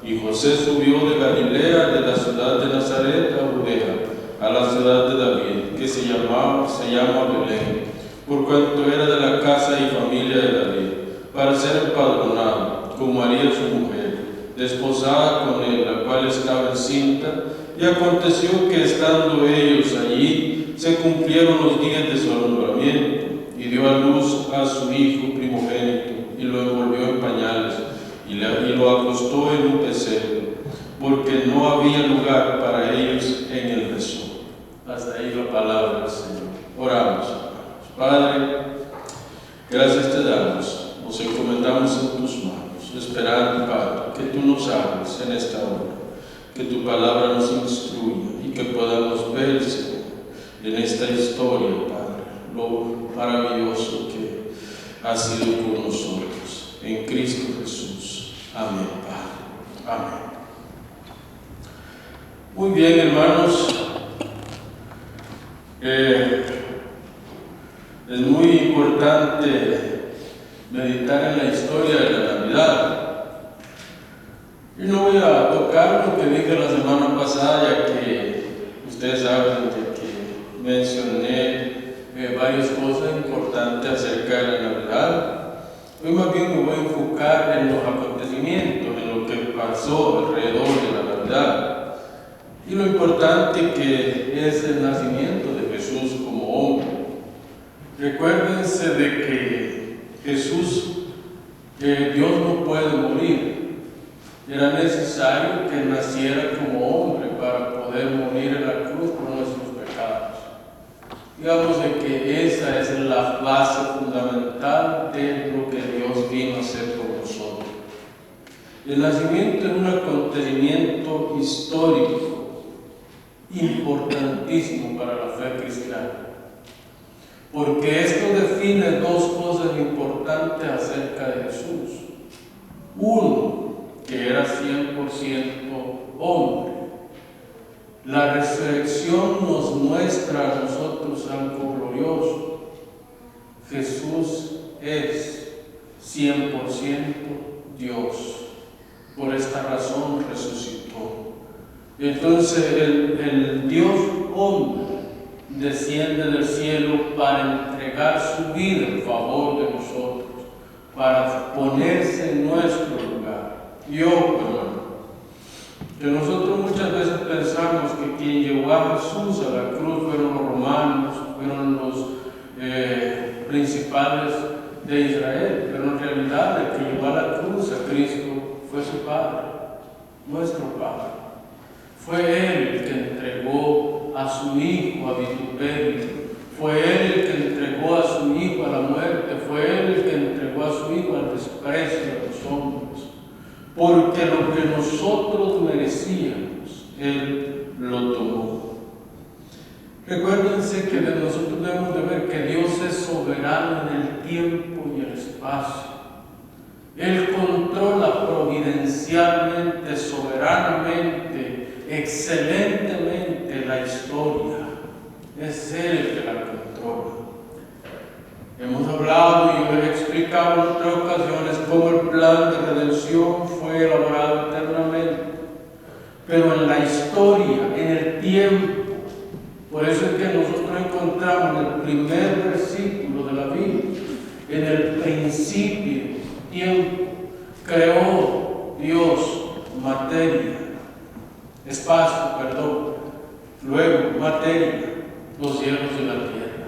Y José subió de Galilea, de la ciudad de Nazaret a Judea, a la ciudad de David, que se llama Belén, por cuanto era de la casa y familia de David, para ser empadronado, con María su mujer, desposada con él, la cual estaba encinta. Y aconteció que estando ellos allí, se cumplieron los días de su alumbramiento, y dio a luz a su hijo primogénito, y lo envolvió en pañales, y lo acostó en un pesebre, porque no había lugar para ellos en el mesón. Hasta ahí la palabra del Señor. Oramos. Padre, gracias te damos, nos encomendamos en tus manos, esperando, Padre, que tú nos hables en esta hora, que tu palabra nos instruya y que podamos ver, Señor, en esta historia, Padre, lo maravilloso que ha sido con nosotros, en Cristo Jesús. Amén, Padre. Amén. Muy bien, hermanos. Es muy importante meditar en la historia de la Navidad. Yo no voy a tocar lo que dije la semana pasada, ya que ustedes saben de que mencioné varias cosas importantes acerca de la Navidad. Hoy más bien me voy a enfocar en los acontecimientos, en lo que pasó alrededor de la Navidad y lo importante que es el nacimiento de Jesús como hombre. Recuérdense de que Jesús, Dios no puede morir. Era necesario que naciera como hombre para poder morir en la cruz por nuestros pecados. Digamos de que esa es la base fundamental de lo que Dios vino a hacer por nosotros. El nacimiento es un acontecimiento histórico importantísimo para la fe cristiana, porque esto define dos cosas importantes acerca de Jesús. Uno, que era 100% hombre. La resurrección nos muestra a nosotros algo glorioso. Jesús es 100% Dios. Por esta razón resucitó. Entonces el Dios hombre desciende del cielo para entregar su vida en favor de nosotros, para ponerse en nuestro lugar. Yo, hermano, que nosotros muchas veces pensamos que quien llevó a Jesús a la cruz fueron los romanos, fueron los principales de Israel, pero en realidad el que llevó a la cruz a Cristo fue su Padre, nuestro Padre. Fue Él el que entregó a su Hijo a vituperio, fue Él el que entregó a su Hijo a la muerte, fue Él el que entregó a su Hijo al desprecio de los hombres, porque lo que nosotros merecíamos, Él lo tomó. Recuérdense que nosotros debemos de ver que Dios es soberano en el tiempo y el espacio. Él controla providencialmente, soberanamente, excelentemente la historia. Es Él el que la controla. Hemos hablado y yo he explicado en otras ocasiones cómo el plan de redención fue elaborado eternamente, pero en la historia, en el tiempo. Por eso es que nosotros encontramos en el primer versículo de la Biblia, en el principio, tiempo, creó Dios materia, espacio, perdón, luego materia, los cielos y la tierra.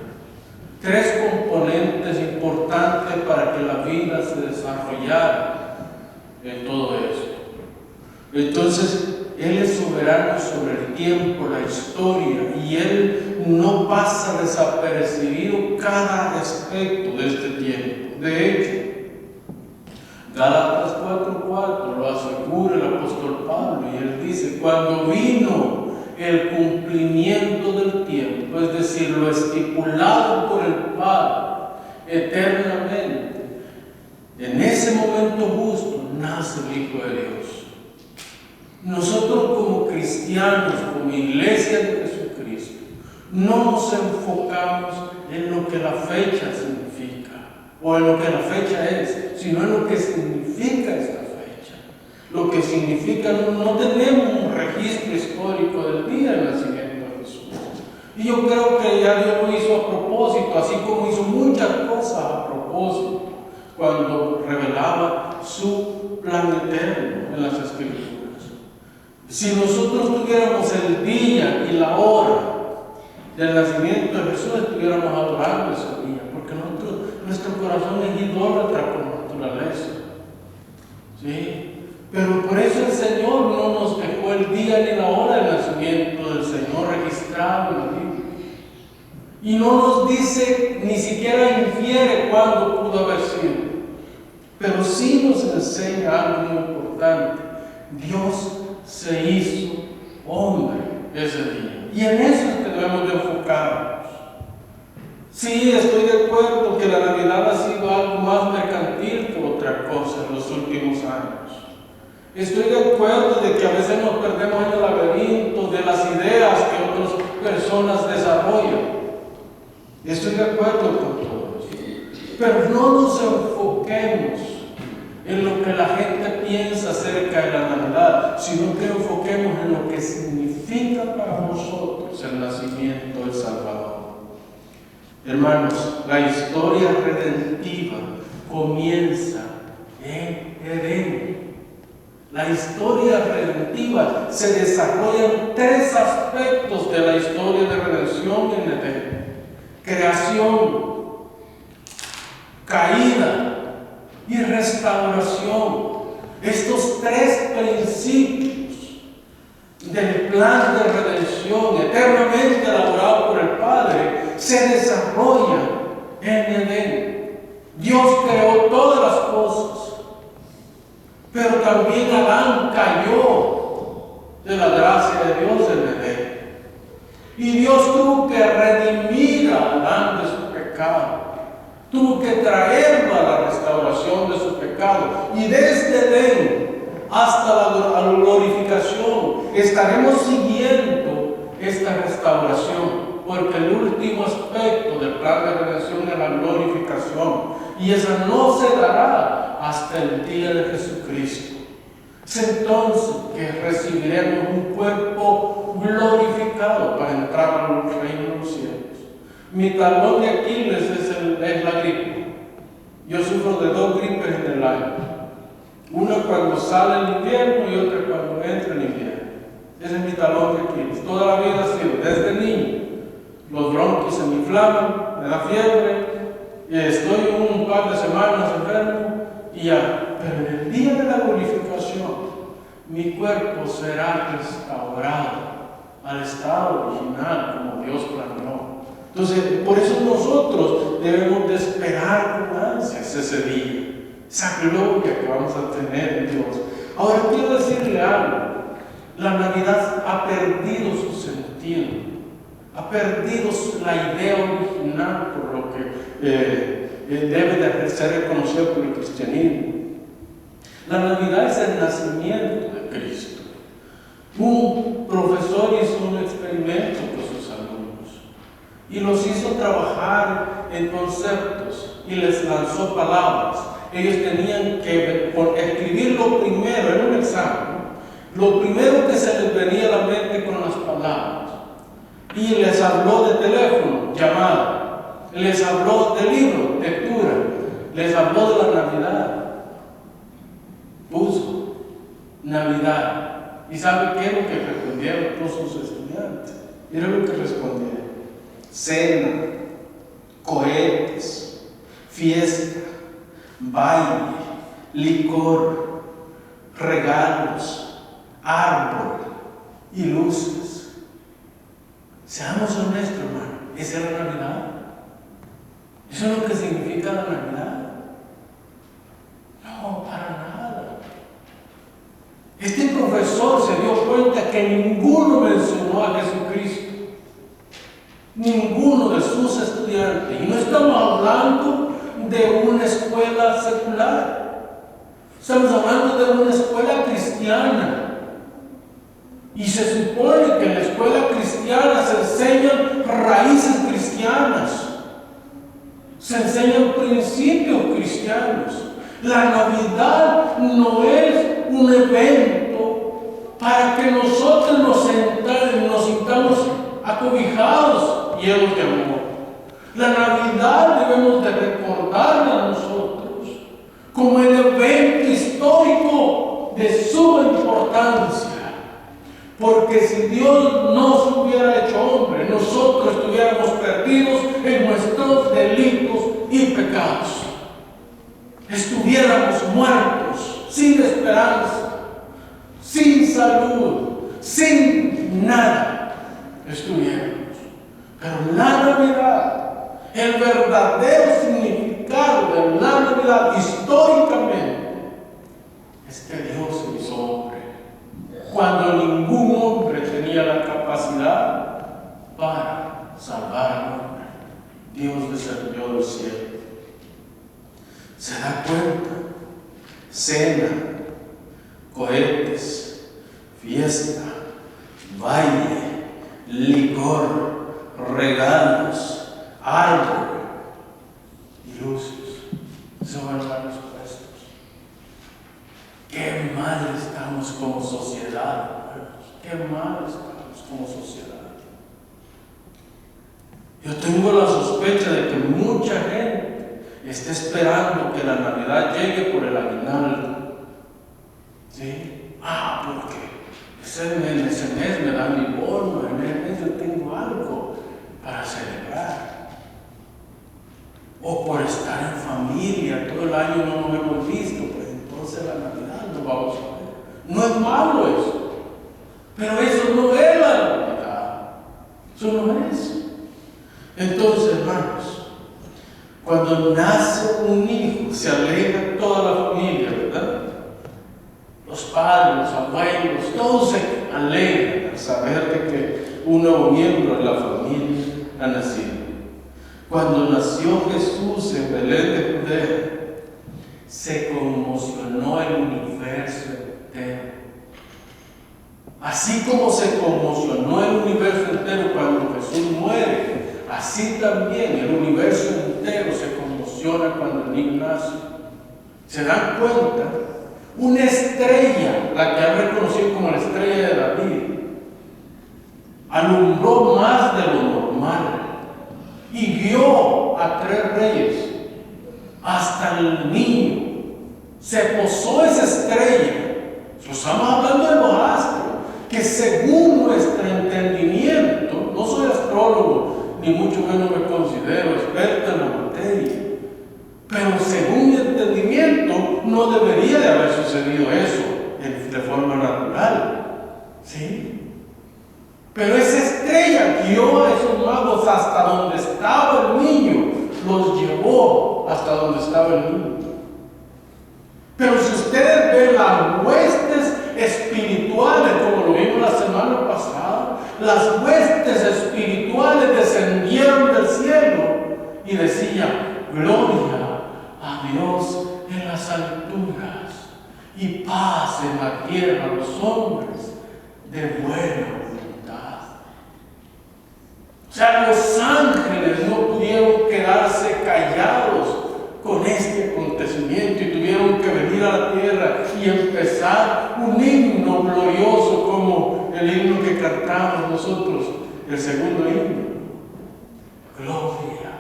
Tres componentes importantes para que la vida se desarrollara en todo eso. Entonces, Él es soberano sobre el tiempo, la historia, y Él no pasa desapercibido cada aspecto de este tiempo. De hecho, Gálatas 4:4 lo asegura el apóstol Pablo, y él dice: cuando vino el cumplimiento del tiempo, es decir, lo estipulado por el Padre eternamente, en ese momento justo nace el Hijo de Dios. Nosotros como cristianos, como iglesia de Jesucristo, no nos enfocamos en lo que la fecha significa o en lo que la fecha es, sino en lo que significa esta fecha. lo que significa no tenemos un registro histórico del día del nacimiento de Jesús. Y yo creo que ya Dios lo hizo a propósito, así como hizo muchas cosas a propósito cuando revelaba su plan eterno en las Escrituras. Si nosotros tuviéramos el día y la hora del nacimiento de Jesús, estuviéramos adorando ese día, porque nuestro corazón es idólatra por naturaleza. ¿Sí? Pero por eso el Señor no nos dejó el día ni la hora del nacimiento del Señor registrado en la Biblia. Y no nos dice, ni siquiera infiere cuándo pudo haber sido. Pero sí nos enseña algo muy importante. Dios se hizo hombre ese día. Y en eso debemos de enfocarnos. Sí, estoy de acuerdo que la Navidad ha sido algo más mercantil que otra cosa en los últimos años. Estoy de acuerdo de que a veces nos perdemos en el laberinto de las ideas que otras personas desarrollan. Estoy de acuerdo con todo eso. Pero no nos enfoquemos en lo que la gente piensa acerca de la Navidad, sino que enfoquemos en lo que significa para nosotros el nacimiento del Salvador. Hermanos, la historia redentiva comienza en Edén. La historia redentiva se desarrolla en tres aspectos de la historia de redención en Edén: creación, caída y restauración. Estos tres principios del plan de redención eternamente elaborado por el Padre se desarrollan en Edén. Dios creó todas las cosas, pero también Adán cayó de la gracia de Dios en Edén. Y Dios tuvo que redimir a Adán de su pecado. Tuvo que traerlo a la restauración de su pecado. Y desde Edén hasta la glorificación estaremos siguiendo esta restauración. Porque el último aspecto del plan de redención es la glorificación. Y esa no se dará hasta el día de Jesucristo. Es entonces que recibiremos un cuerpo glorificado para entrar al reino de los cielos. Mi talón de Aquiles es la gripe. Yo sufro de 2 gripes en el año. Una cuando sale el invierno y otra cuando entra el invierno. Ese es mi talón de Aquiles. Toda la vida ha sido, desde niño. Los bronquios se me inflaman, me da fiebre, estoy un par de semanas enfermo y ya. Pero en el día de la glorificación, mi cuerpo será restaurado al estado original como Dios planeó. Entonces, por eso nosotros debemos de esperar con ansias ese día, esa gloria que vamos a tener en Dios. Ahora quiero decirle algo: la Navidad ha perdido su sentido, ha perdido la idea original por lo que debe de ser reconocido por el cristianismo. La Navidad es el nacimiento de Cristo. Un profesor hizo un experimento con sus alumnos y los hizo trabajar en conceptos y les lanzó palabras. Ellos tenían que escribir lo primero, en un examen, lo primero que se les venía a la mente con las palabras. Y les habló de teléfono, llamada, les habló de libro, lectura, les habló de la Navidad. Puso Navidad. ¿Y sabe qué es lo que respondieron todos sus estudiantes? Miren lo que respondieron: cena, cohetes, fiesta, baile, licor, regalos, árbol y luces. Seamos honestos, hermano. ¿Esa es la Navidad? ¿Eso es lo que significa la Navidad? No, para nada. Este profesor se dio cuenta que ninguno mencionó a Jesucristo. Ninguno de sus estudiantes. Y no estamos hablando de una escuela secular. Estamos hablando de una escuela cristiana. Y se supone que en la escuela cristiana se enseñan raíces cristianas. Se enseñan principios cristianos. La Navidad no es un evento para que nosotros nos sintamos acobijados, llenos de amor. La Navidad debemos de recordarla a nosotros como el evento histórico de suma importancia. Porque si Dios no se hubiera hecho hombre, nosotros estuviéramos perdidos en nuestros delitos y pecados. Estuviéramos muertos, sin esperanza, sin salud, sin nada. Estuviéramos. Pero la Navidad, el verdadero significado de la Navidad históricamente, es que Dios se hizo hombre cuando ningún hombre tenía la capacidad para salvar al hombre. Dios descendió del cielo. ¿Se da cuenta? Cena, cohetes, fiesta, baile, licor, regalos, árbol y luces. Se van a dar los puestos. Qué mal estamos como sociedad, hermanos. Qué mal estamos como sociedad. Yo tengo la sospecha de que mucha gente está esperando que la Navidad llegue por el aguinaldo. ¿Sí? Porque en ese mes me dan mi bono, en ese mes yo tengo algo para celebrar. O por estar en familia, todo el año no nos hemos visto, pues entonces la Navidad no vamos a ver. No es malo eso, pero eso no es la Navidad. Eso no es. Entonces, hermanos, cuando nace un hijo, se alegra toda la familia, ¿verdad? Los padres, los abuelos, todos se alegran al saber de que un nuevo miembro de la familia ha nacido. Cuando nació Jesús en Belén de Judea, se conmocionó el universo entero. Así como se conmocionó el universo entero cuando Jesús muere, así también el universo entero se conmociona cuando el niño nace. ¿Se dan cuenta? Una estrella, la que han reconocido como la estrella de David, alumbró más de lo normal y guió a 3 reyes hasta el niño. Se posó esa estrella. Estamos hablando de los astros, que según nuestro entendimiento, no soy astrólogo, ni mucho menos me considero experto en la materia, pero según mi entendimiento, no debería de haber sucedido eso de forma natural. ¿Sí? Pero esa estrella guió a esos magos hasta donde estaba el niño, los llevó hasta donde estaba el niño. Pero si ustedes ven las huestes espirituales, como lo vimos la semana pasada, las huestes espirituales descendieron del cielo y decían: gloria a Dios en las alturas y paz en la tierra a los hombres de buena voluntad. O sea, los ángeles no pudieron quedarse callados con este acontecimiento y tuvieron que venir a la tierra y empezar un himno glorioso como el himno que cantamos nosotros, el segundo himno. Gloria,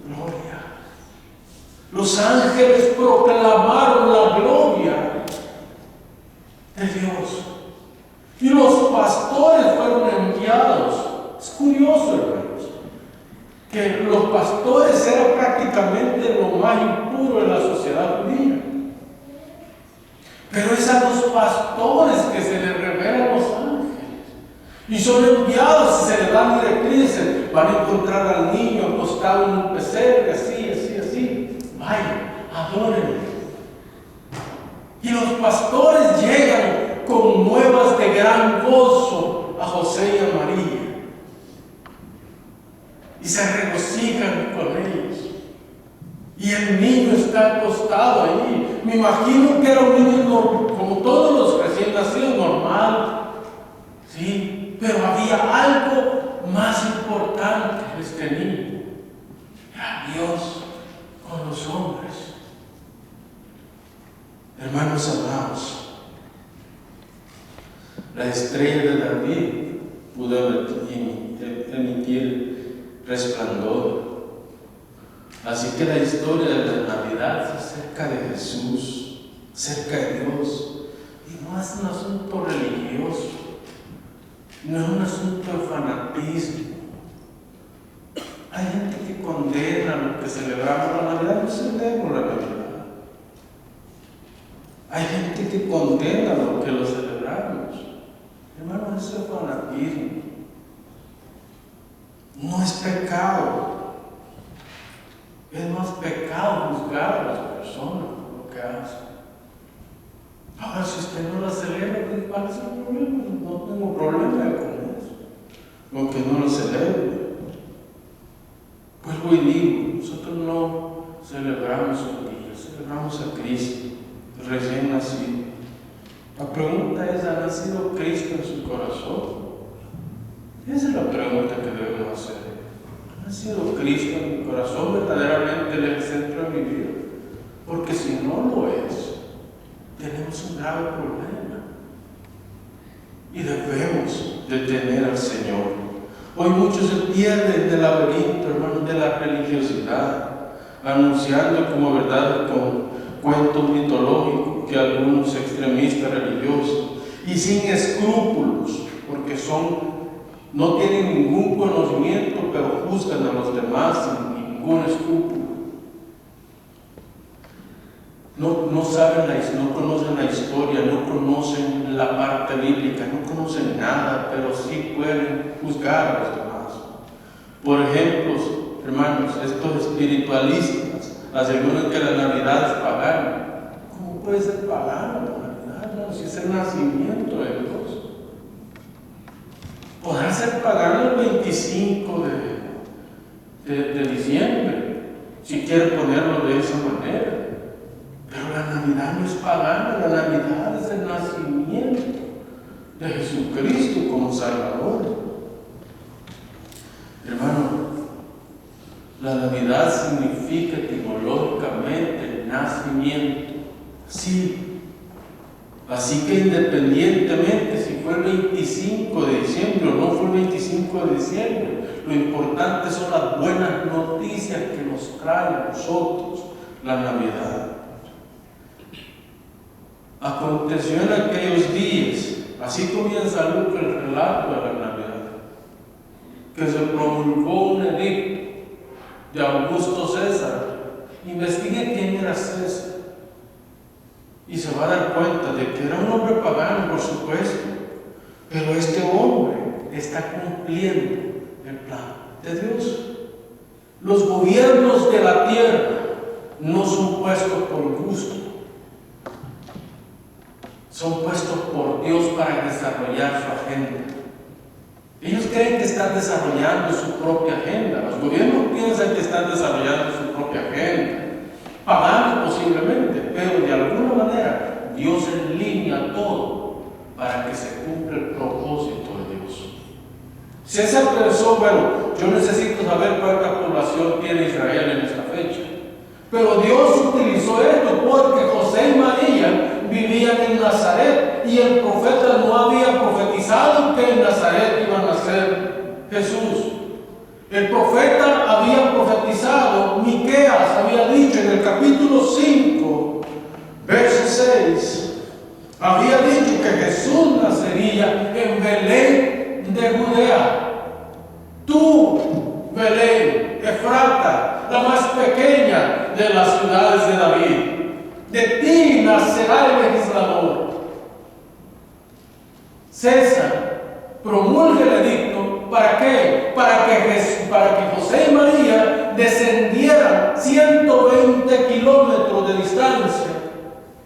gloria. Los ángeles proclamaron la gloria de Dios y los pastores fueron enviados. Es curioso, hermanos, que los pastores eran prácticamente lo más impuro de la sociedad judía. Pero es a los pastores que se les revelan los ángeles. Y son enviados y se les dan directrices. Van a encontrar al niño acostado en un pesebre, así. Vayan, adórenle. Y los pastores llegan con nuevas de gran gozo a José y a María. Y se regocijan con ellos. Y el niño está acostado ahí. Me imagino que era un niño como todos los recién nacidos, normal. Sí, pero había algo más importante en este niño. Era Dios con los hombres. Hermanos amados, la estrella de David pudo emitir resplandor. Así que la historia de la Navidad es acerca de Jesús, cerca de Dios. Y no es un asunto religioso, no es un asunto de fanatismo. Hay gente que condena lo que celebramos la Navidad. No celebramos la Navidad. Hay gente que condena lo que lo celebramos. Hermano, eso es fanatismo. No es pecado. Es más pecado juzgar a las personas por lo que hacen. Ahora, si usted no la celebra, ¿cuál es el problema? No tengo problema con eso. Con que no lo celebre. Vuelvo y digo, nosotros no celebramos un día, celebramos a Cristo, el recién nacido. La pregunta es, ¿ha nacido Cristo en su corazón? Esa es la pregunta que debemos hacer. ¿Ha nacido Cristo en mi corazón verdaderamente en el centro de mi vida? Porque si no lo es, tenemos un grave problema. Y debemos de tener al Señor. Hoy muchos se pierden del laberinto, hermanos, de la religiosidad, anunciando como verdad con cuentos mitológicos que algunos extremistas religiosos, y sin escrúpulos, porque no tienen ningún conocimiento, pero juzgan a los demás sin ningún escrúpulo. No saben, no conocen la historia, no conocen la parte bíblica, no conocen nada, pero sí pueden juzgar a los demás. Por ejemplo, hermanos, estos espiritualistas aseguran que la Navidad es pagana. ¿Cómo puede ser pagana la Navidad, hermanos, si es el nacimiento de Dios? Podrá ser pagano el 25 de diciembre, si quiere ponerlo de esa manera. Pero la Navidad no es pagana, la Navidad es el nacimiento de Jesucristo como Salvador. Hermano, la Navidad significa etimológicamente el nacimiento. Sí. Así que independientemente si fue el 25 de diciembre o no fue el 25 de diciembre, lo importante son las buenas noticias que nos trae a nosotros la Navidad. Aconteció en aquellos días, así comienza Lucas el relato de la Navidad, que se promulgó un edicto de Augusto César. Investigue quién era César y se va a dar cuenta de que era un hombre pagano, por supuesto, pero este hombre está cumpliendo el plan de Dios. Los gobiernos de la tierra no son puestos por gusto, son puestos por Dios para desarrollar su agenda. Ellos creen que están desarrollando su propia agenda. Los gobiernos piensan que están desarrollando su propia agenda, pagando posiblemente, pero de alguna manera Dios enlínea todo para que se cumpla el propósito de Dios. César pensó, bueno, yo necesito saber cuánta población tiene Israel en esta fecha. Pero Dios utilizó esto porque José y María vivían en Nazaret y el profeta no había profetizado que en Nazaret iba a nacer Jesús. El profeta había profetizado, Miqueas había dicho en el capítulo 5, verso 6, había dicho que Jesús nacería en Belén de Judea. Tú, Belén, Efrata, la más pequeña de las ciudades de David, de ti nacerá el legislador. César promulga el edicto, ¿para qué? Para que José y María descendieran 120 kilómetros de distancia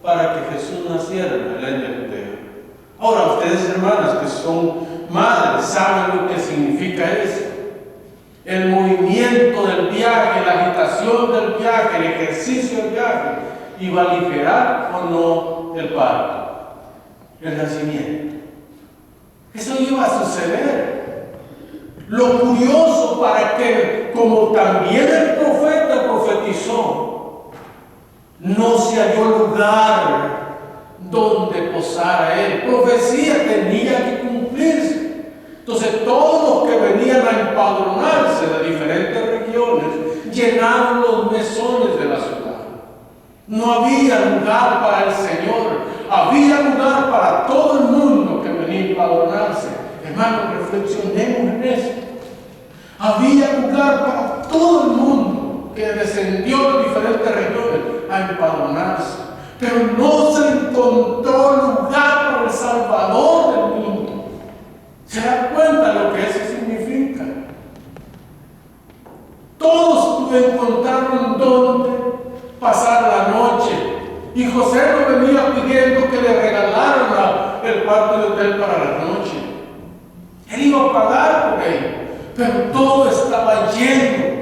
para que Jesús naciera en Belén de Judea. Ahora, ustedes, hermanas, que son madres, saben lo que significa eso. El movimiento del viaje, la agitación del viaje, el ejercicio del viaje, iba a aligerar o no el parto, el nacimiento. Eso iba a suceder. Lo curioso para que, como también el profeta profetizó, no se halló lugar donde posara él. Profecía tenía que cumplirse. Entonces todos los que venían a empadronarse de diferentes regiones llenaron los mesones de la ciudad. No había lugar para el Señor, había lugar para todo el mundo que venía a empadronarse. Hermanos, reflexionemos en esto. Había lugar para todo el mundo que descendió de diferentes regiones a empadronarse. Pero no se encontró lugar para el Salvador del mundo. ¿Se dan cuenta de lo que eso significa? Todos encontraron donde pasar la noche. Y José no venía pidiendo que le regalaran el cuarto de hotel para la noche. Él iba a pagar por ello. Pero todo estaba lleno.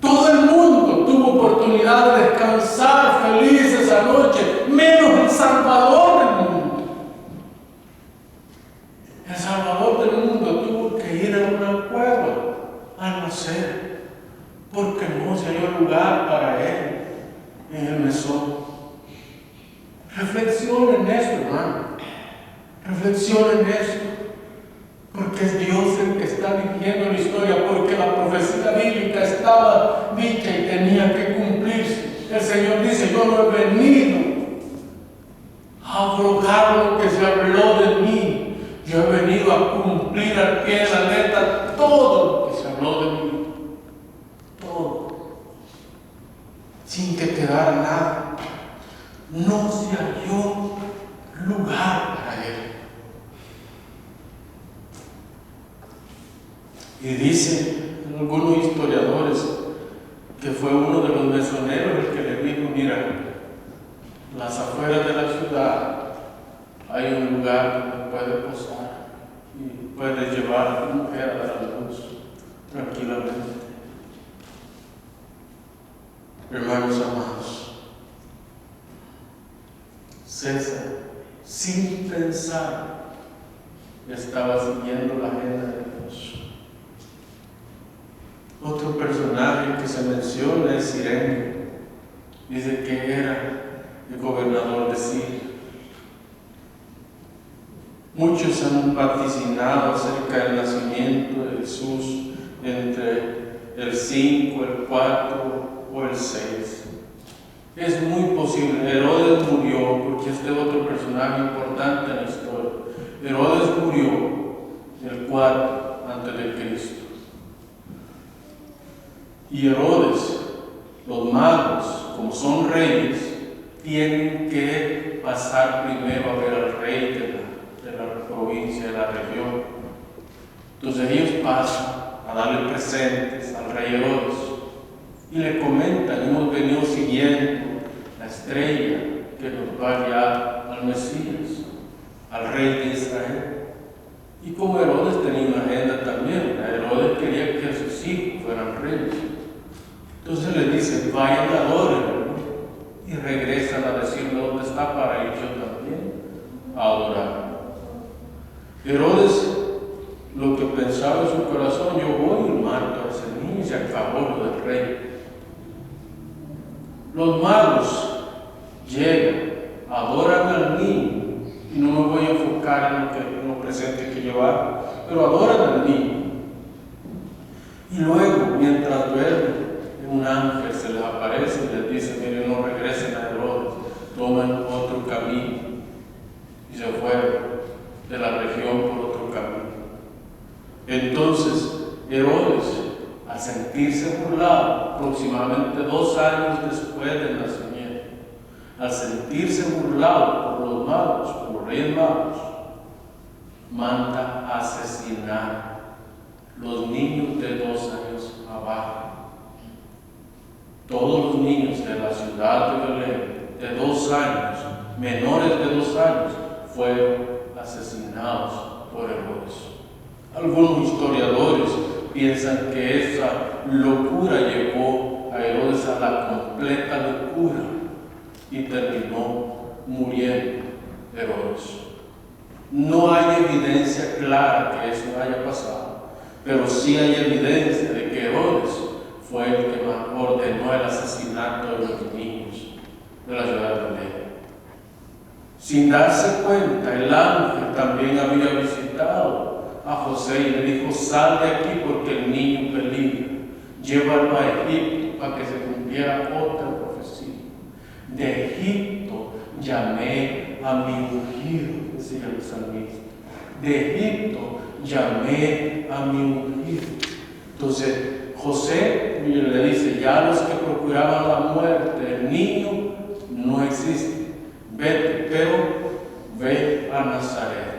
Todo el mundo tuvo oportunidad de descansar feliz esa noche, menos el Salvador del mundo. El Salvador del mundo tuvo que ir a una cueva al nacer, porque no se halló lugar para él en el mesón. Reflexiona en eso, hermano. Reflexiona en eso. Porque es Dios el que está dirigiendo la historia, porque la profecía bíblica estaba dicha y tenía que cumplirse. El Señor dice: yo no he venido a abrogar lo que se habló de mí. Yo he venido a cumplir al pie de la letra todo lo que se habló de mí. Todo. Sin que quedara nada. No se halló lugar para él. Y dicen algunos historiadores que fue uno de los mesoneros el que le dijo: mira, las afueras de la ciudad hay un lugar donde puedes posar y puedes llevar a tu mujer a dar a luz tranquilamente. Hermanos amados, César, sin pensar, estaba siguiendo la agenda de Dios. Otro personaje que se menciona es Cirenio. Dice que era el gobernador de Siria. Muchos han vaticinado acerca del nacimiento de Jesús entre el 5, el 4 o el 6. Es muy posible. Herodes murió, porque este es otro personaje importante en la historia. Herodes murió el 4 antes de Cristo. Y Herodes, los magos, como son reyes, tienen que pasar primero a ver al rey de la provincia, de la región. Entonces ellos pasan a darle presentes al rey Herodes y le comentan: hemos venido siguiendo la estrella que nos va a guiar al Mesías, al rey de Israel. Y como Herodes tenía una agenda también, Herodes quería que sus hijos fueran reyes. Entonces le dice: vayan, adoren, y regresan a decirle dónde está para ir yo también a adorar. Herodes, lo que pensaba en su corazón: yo voy y mato a ese niño y se acabó lo del rey. Los magos llegan, adoran al niño, y no me voy a enfocar en lo presente que llevaron, pero adoran al niño. Y luego, mientras duermen, un ángel se les aparece y les dice: miren, no regresen a Herodes, tomen otro camino. Y se fueron de la región por otro camino. Entonces Herodes, al sentirse burlado, aproximadamente 2 años después del nacimiento, al sentirse burlado por los magos, por los reyes magos, manda a asesinar los niños de 2 años abajo. Todos los niños de la ciudad de Belén, de 2 años, menores de 2 años, fueron asesinados por Herodes. Algunos historiadores piensan que esa locura llevó a Herodes a la completa locura y terminó muriendo Herodes. No hay evidencia clara que eso haya pasado, pero sí hay evidencia de que Herodes fue el que ordenó el asesinato de los niños de la ciudad de Belén. Sin darse cuenta, el ángel también había visitado a José y le dijo: sal de aquí porque el niño peligra. Llévalo a Egipto para que se cumpliera otra profecía. De Egipto llamé a mi ungido, decía el salmista. De Egipto llamé a mi ungido. Entonces José le dice: ya los que procuraban la muerte del niño no existen. Vete, pero ve a Nazaret.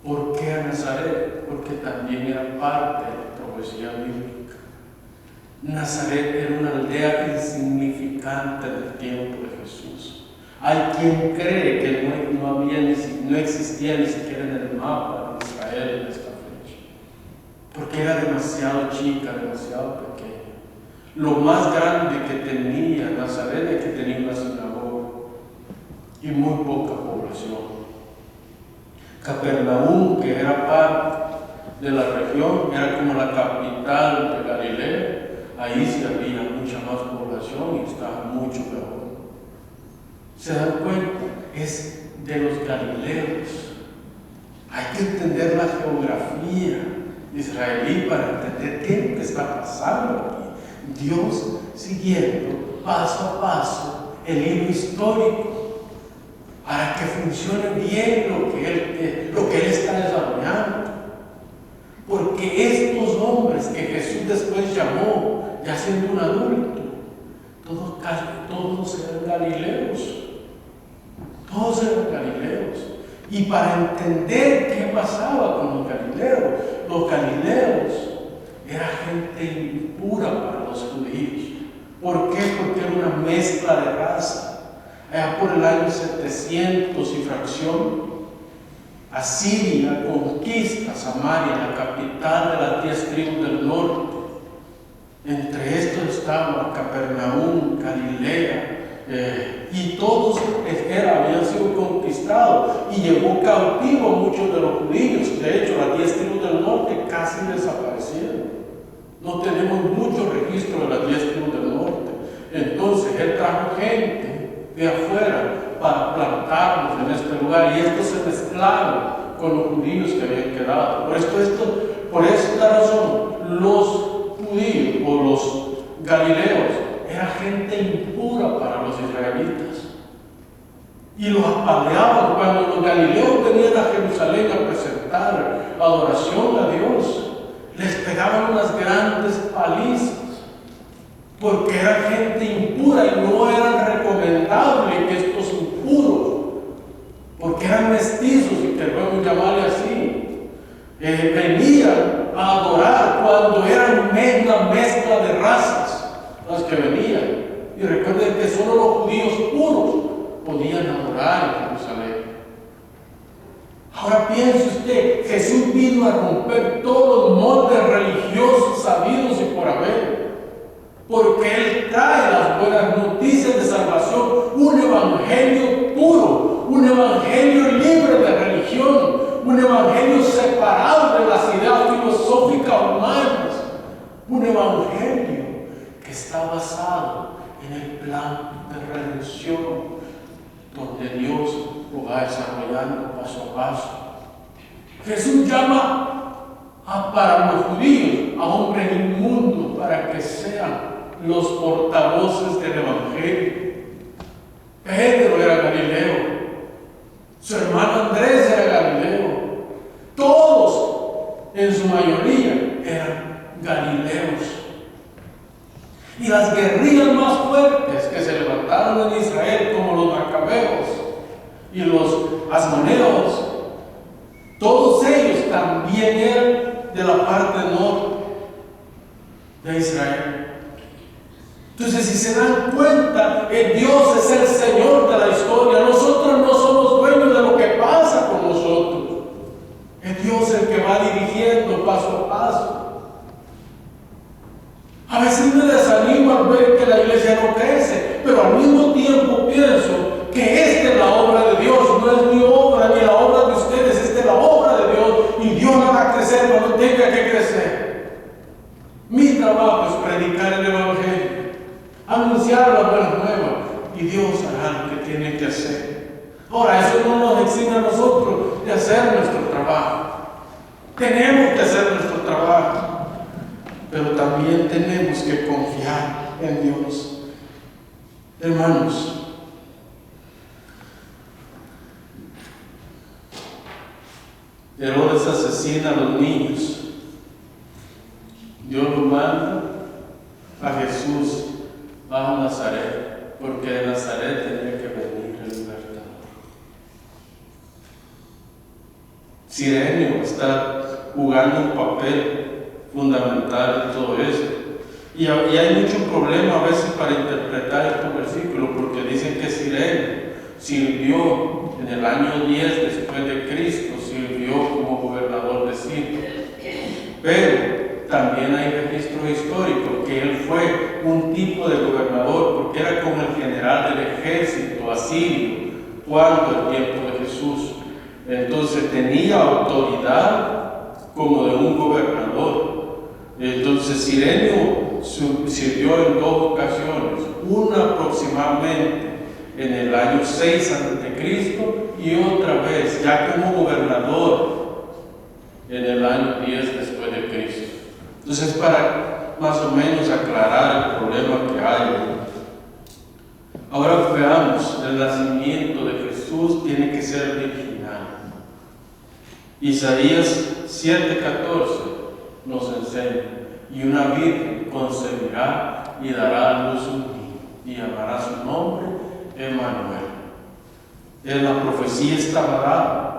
¿Por qué a Nazaret? Porque también era parte de la profecía bíblica. Nazaret era una aldea insignificante del tiempo de Jesús. Hay quien cree que no existía ni siquiera en el mapa de Israel en esta fecha, porque era demasiado chica, demasiado pequeña. Lo más grande que tenía Nazaret es que tenía una sinagoga y muy poca población. Capernaum, que era parte de la región, era como la capital de Galilea. Ahí sí había mucha más población y estaba mucho mejor. ¿Se dan cuenta? Es de los galileos. Hay que entender la geografía israelí para entender qué es lo que está pasando aquí. Dios siguiendo paso a paso el hilo histórico para que funcione bien lo que Él está desarrollando. Porque estos hombres que Jesús después llamó, ya siendo un adulto, todos eran galileos. Todos eran galileos. Y para entender qué pasaba con los galileos era gente impura para los judíos. ¿Por qué? Porque era una mezcla de raza. Allá por el año 700 y fracción, Asiria conquista Samaria, la capital de las 10 tribus del norte. Entre estos estaban Capernaum, Galilea, y todos habían sido conquistados y llevó cautivo a muchos de los judíos. De hecho, las 10 tribus del norte casi desaparecieron. No tenemos mucho registro de las 10 tribus del norte. Entonces él trajo gente de afuera para plantarnos en este lugar, y estos se mezclaron con los judíos que habían quedado. Por esta razón, los judíos o los galileos era gente impura para los israelitas y los apaleaban. Cuando los galileos venían a Jerusalén a presentar adoración a Dios, les pegaban unas grandes palizas, porque era gente impura y no eran recomendables que estos impuros, porque eran mestizos, y queremos llamarle así, venían a adorar cuando eran una mezcla de razas las que venían. Y recuerden que solo los judíos puros podían adorar en Jerusalén. Ahora piense usted, Jesús vino a romper todos los moldes religiosos sabidos y por haber, porque Él trae las buenas noticias de salvación, un evangelio puro, un evangelio libre de religión, un evangelio separado de las ideas filosóficas humanas, un evangelio que está basado en el plan de redención, donde Dios lo va desarrollando paso a paso. Jesús llama para los judíos a hombres inmundos para que sean los portavoces del evangelio. Pedro era galileo, su hermano Andrés era galileo, todos en su mayoría eran galileos. Y las guerrillas más fuertes que se levantaron en Israel, como los macabeos y los asmoneos, todos ellos también eran de la parte norte de Israel. Entonces, si se dan cuenta, Dios es el Señor de la historia. Nosotros no somos dueños de lo que pasa con nosotros. Es Dios el que va dirigiendo paso a paso. A veces me desanimo al ver que la iglesia no crece, pero al mismo tiempo pienso que esta es la obra de Dios. No es mi obra ni la obra de ustedes, esta es la obra de Dios, y Dios la va a crecer cuando tenga que crecer. Mi trabajo es predicar el evangelio, anunciar la buena nueva, y Dios hará lo que tiene que hacer. Ahora, eso no nos exime a nosotros de hacer nuestro trabajo. Tenemos que hacer nuestro trabajo, pero también tenemos que confiar en Dios. Hermanos, Herodes asesina a los niños. Dios lo manda a Jesús, va a Nazaret, porque de Nazaret tenía que venir el libertador. Cirenio está jugando un papel fundamental en todo esto. Y hay mucho problema a veces para interpretar estos versículos, porque dicen que Cirenio sirvió en el año 10 después de Cristo, sirvió como gobernador de Siria. Pero también hay registros históricos que él fue un tipo de gobernador, porque era como el general del ejército asirio cuando el tiempo de Jesús. Entonces tenía autoridad como de un gobernador. Entonces Cirenio sirvió en 2 ocasiones, una aproximadamente en el año 6 a.C. y otra vez ya como gobernador en el año 10 después de Cristo. Entonces, para más o menos aclarar el problema que hay. Ahora veamos, el nacimiento de Jesús tiene que ser virginal. Isaías 7:14 nos enseña: y una virgen concebirá y dará a luz un niño, y llamará su nombre Emmanuel. En la profecía estaba dada.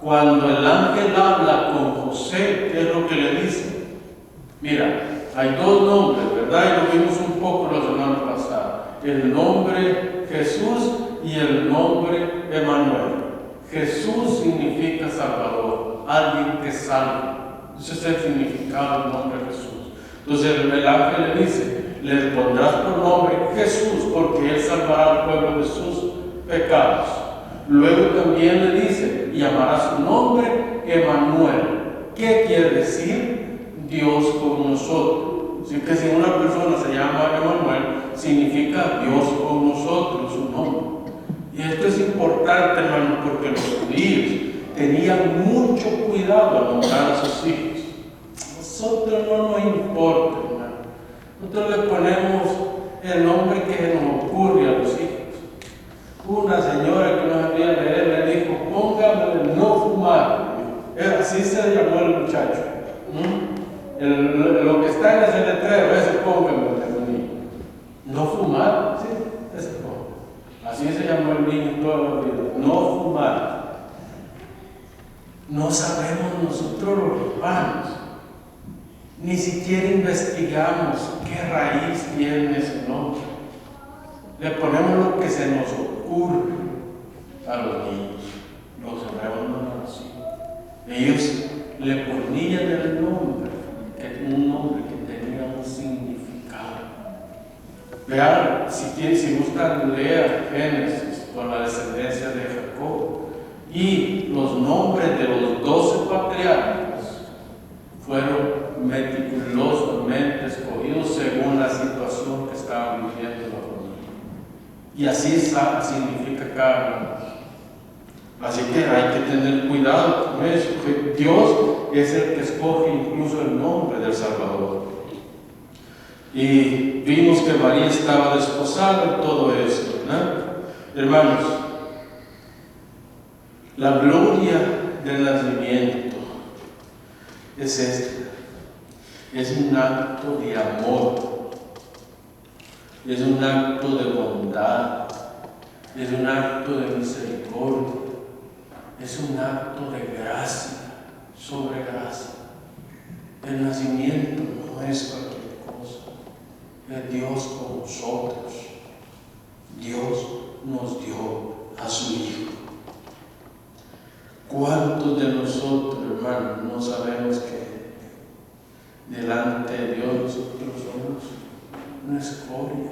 Cuando el ángel habla con José, ¿qué es lo que le dice? Mira, hay 2 nombres, ¿verdad? Y lo vimos un poco la semana pasada. El nombre Jesús y el nombre Emmanuel. Jesús significa Salvador, alguien que salva. Ese es el significado del nombre Jesús. Entonces el ángel le dice: le pondrás por nombre Jesús, porque él salvará al pueblo de sus pecados. Luego también le dice: y llamará su nombre Emmanuel. ¿Qué quiere decir? Dios con nosotros. Así que si una persona se llama Emmanuel, significa Dios con nosotros, su nombre. Y esto es importante, hermano, porque los judíos tenían mucho cuidado al nombrar a sus hijos. Nosotros no nos importa, hermano. Nosotros le ponemos el nombre que nos ocurre a los hijos. Una señora que no sabía leer le dijo: póngame no fumar. Así se llamó el muchacho. Lo que está en ese letrero, ese póngame el niño. No fumar, sí, ese póngame. Así se llamó el niño toda la vida. No fumar. No sabemos nosotros los hermanos. Ni siquiera investigamos qué raíz tiene ese nombre. Le ponemos lo que se nos ocurre a los niños. Los hebreos no eran así. Ellos le ponían el nombre, un nombre que tenía un significado. Vean, si gustan, leer Génesis con la descendencia de Jacob. Y los nombres de los 12 patriarcas fueron meticulosamente escogidos según la situación que estaban viviendo la familia. Y así significa cada uno. Así que hay que tener cuidado con eso, que Dios es el que escoge incluso el nombre del Salvador. Y vimos que María estaba desposada en todo esto, ¿no? Hermanos, la gloria del nacimiento es esta. Es un acto de amor, es un acto de bondad, es un acto de misericordia, es un acto de gracia sobre gracia. El nacimiento no es cualquier cosa, es Dios con nosotros. Dios nos dio a su Hijo. ¿Cuántos de nosotros, hermanos, no sabemos que delante de Dios nosotros somos una escoria?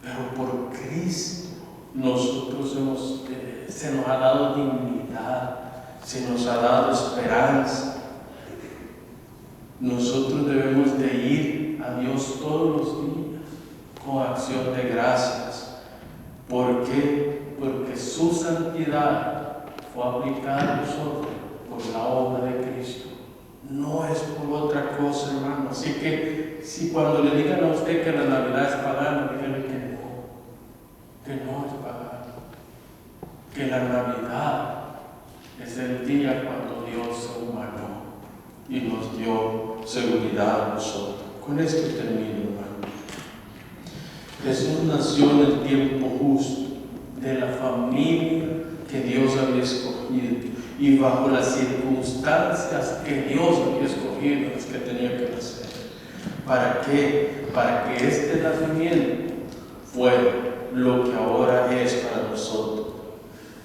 Pero por Cristo nosotros se nos ha dado dignidad, se nos ha dado esperanza. Nosotros debemos de ir a Dios todos los días con acción de gracias, ¿Por qué? Porque su santidad fue aplicada a nosotros por la obra de Cristo. No es por otra cosa, hermano. Así que si cuando le digan a usted que la Navidad es pagana, díganle que no es pagana. Que la Navidad es el día cuando Dios se humanó y nos dio seguridad a nosotros. Con esto termino, hermano. Jesús nació en el tiempo justo, de la familia que Dios había escogido y bajo las circunstancias que Dios había escogido, las que tenía que nacer. ¿Para qué? Para que este nacimiento fuera lo que ahora es para nosotros.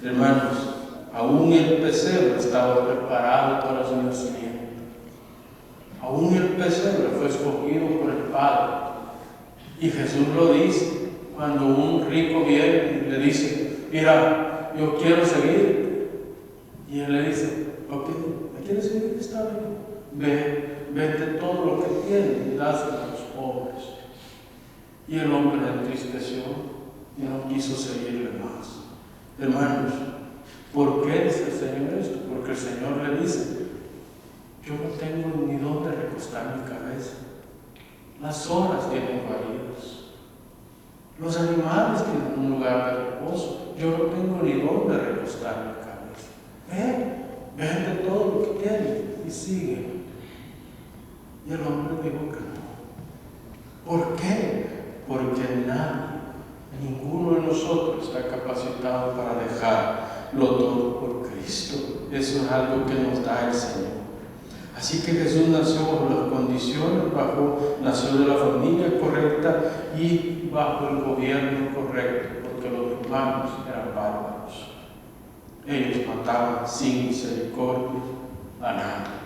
Hermanos, aún el pesebre estaba preparado para su nacimiento. Aún el pesebre fue escogido por el Padre. Y Jesús lo dice cuando un rico viene y le dice: mira, yo quiero seguirte. Y él le dice: ok, ¿me quieres seguir? Está bien. Vende todo lo que tienes y dáselo a los pobres. Y el hombre le entristeció y no quiso seguirle más. Hermanos, ¿por qué dice el Señor esto? Porque el Señor le dice: yo no tengo ni dónde recostar mi cabeza. Las horas tienen guaridas. Los animales tienen un lugar de reposo. Yo no tengo ni dónde recostar mi cabeza. Vende todo lo que tienes y sigue. Y el hombre dijo que no. ¿Por qué? Porque nadie, ninguno de nosotros está capacitado para dejarlo todo por Cristo. Eso es algo que nos da el Señor. Así que Jesús nació bajo las condiciones, nació de la familia correcta y bajo el gobierno correcto, porque los romanos eran bárbaros. Ellos mataban sin misericordia a nadie.